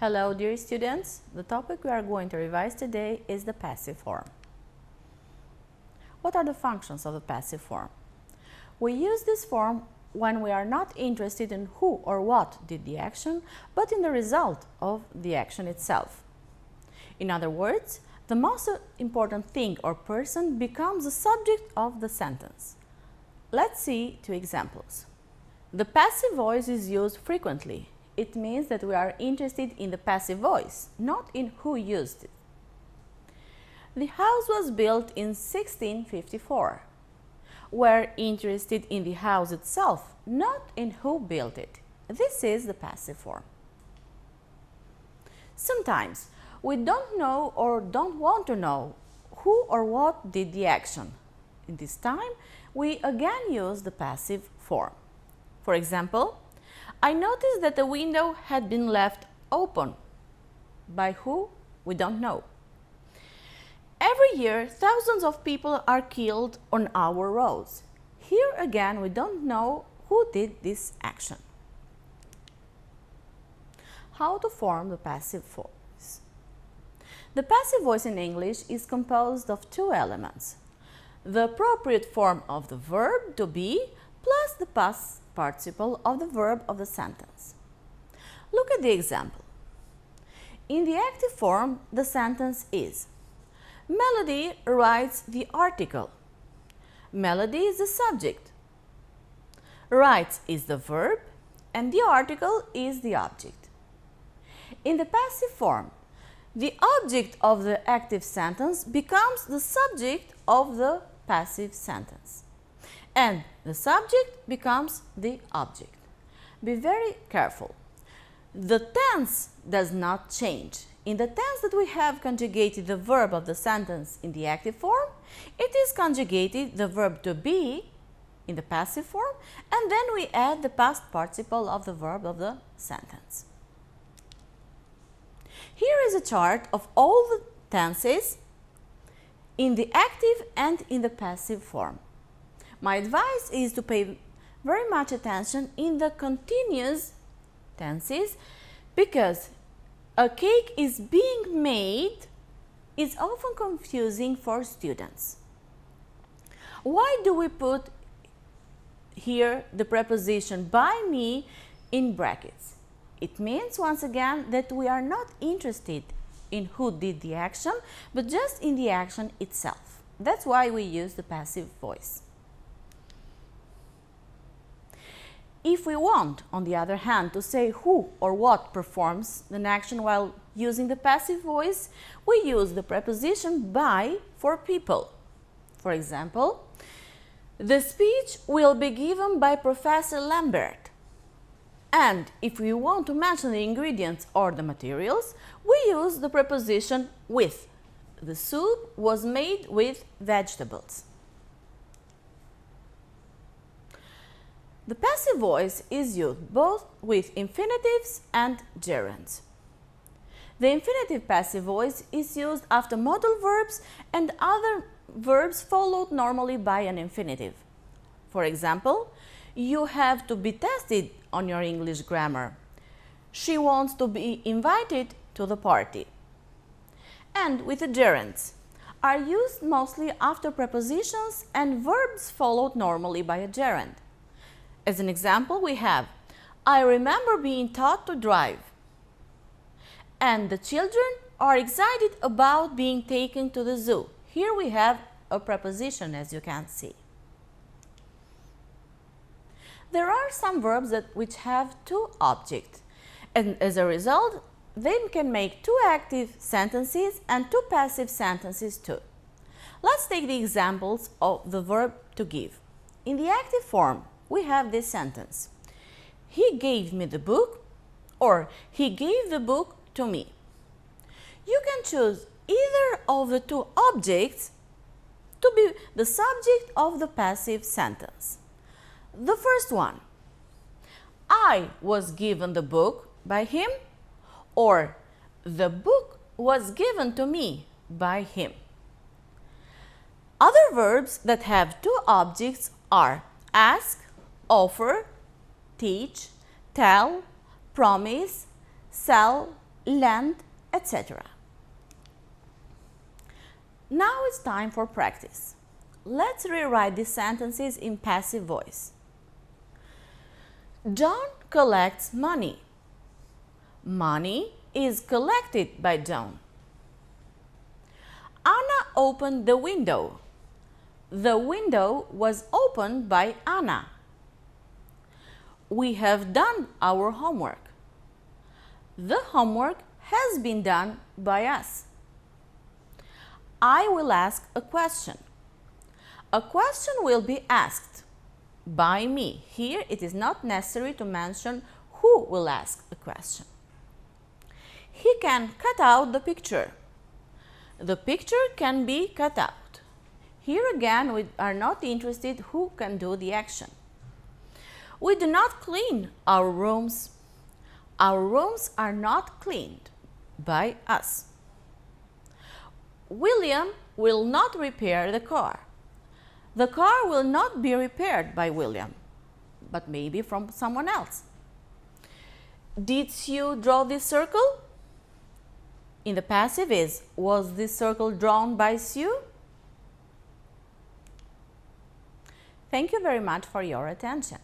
Hello dear students, the topic we are going to revise today is the passive form. What are the functions of the passive form? We use this form when we are not interested in who or what did the action, but in the result of the action itself. In other words, the most important thing or person becomes the subject of the sentence. Let's see two examples. The passive voice is used frequently. It means that we are interested in the passive voice, not in who used it. The house was built in 1654. We're interested in the house itself, not in who built it. This is the passive form. Sometimes we don't know or don't want to know who or what did the action. In this time, we again use the passive form. For example, I noticed that the window had been left open. By who? We don't know. Every year, thousands of people are killed on our roads. Here again, we don't know who did this action. How to form the passive voice? The passive voice in English is composed of two elements: the appropriate form of the verb to be plus the past participle of the verb of the sentence. Look at the example. In the active form, the sentence is: Melody writes the article. Melody is the subject. Writes is the verb and the article is the object. In the passive form, the object of the active sentence becomes the subject of the passive sentence, and the subject becomes the object. Be very careful. The tense does not change. In the tense that we have conjugated the verb of the sentence in the active form, it is conjugated the verb to be in the passive form, and then we add the past participle of the verb of the sentence. Here is a chart of all the tenses in the active and in the passive form. My advice is to pay very much attention in the continuous tenses, because a cake is being made is often confusing for students. Why do we put here the preposition by me in brackets? It means once again that we are not interested in who did the action, but just in the action itself. That's why we use the passive voice. If we want, on the other hand, to say who or what performs an action while using the passive voice, we use the preposition by for people. For example, the speech will be given by Professor Lambert. And if we want to mention the ingredients or the materials, we use the preposition with. The soup was made with vegetables. The passive voice is used both with infinitives and gerunds. The infinitive passive voice is used after modal verbs and other verbs followed normally by an infinitive. For example, you have to be tested on your English grammar. She wants to be invited to the party. And with the gerunds are used mostly after prepositions and verbs followed normally by a gerund. As an example, we have, I remember being taught to drive. And the children are excited about being taken to the zoo. Here we have a preposition, as you can see. There are some verbs which have two objects, and as a result, they can make two active sentences and two passive sentences too. Let's take the examples of the verb to give. In the active form, we have this sentence: He gave me the book, or he gave the book to me. You can choose either of the two objects to be the subject of the passive sentence. The first one, I was given the book by him, or the book was given to me by him. Other verbs that have two objects are ask, offer, teach, tell, promise, sell, lëndët, etc. Now it's time for practice. Let's rewrite these sentences in passive voice. John collects money. Money is collected by John. Anna opened the window. The window was opened by Anna. We have done our homework. The homework has been done by us. I will ask a question. A question will be asked by me. Here it is not necessary to mention who will ask the question. He can cut out the picture. The picture can be cut out. Here again we are not interested who can do the action. We do not clean our rooms. Our rooms are not cleaned by us. William will not repair the car. The car will not be repaired by William, but maybe from someone else. Did Sue draw this circle? In the passive is, was this circle drawn by Sue? Thank you very much for your attention.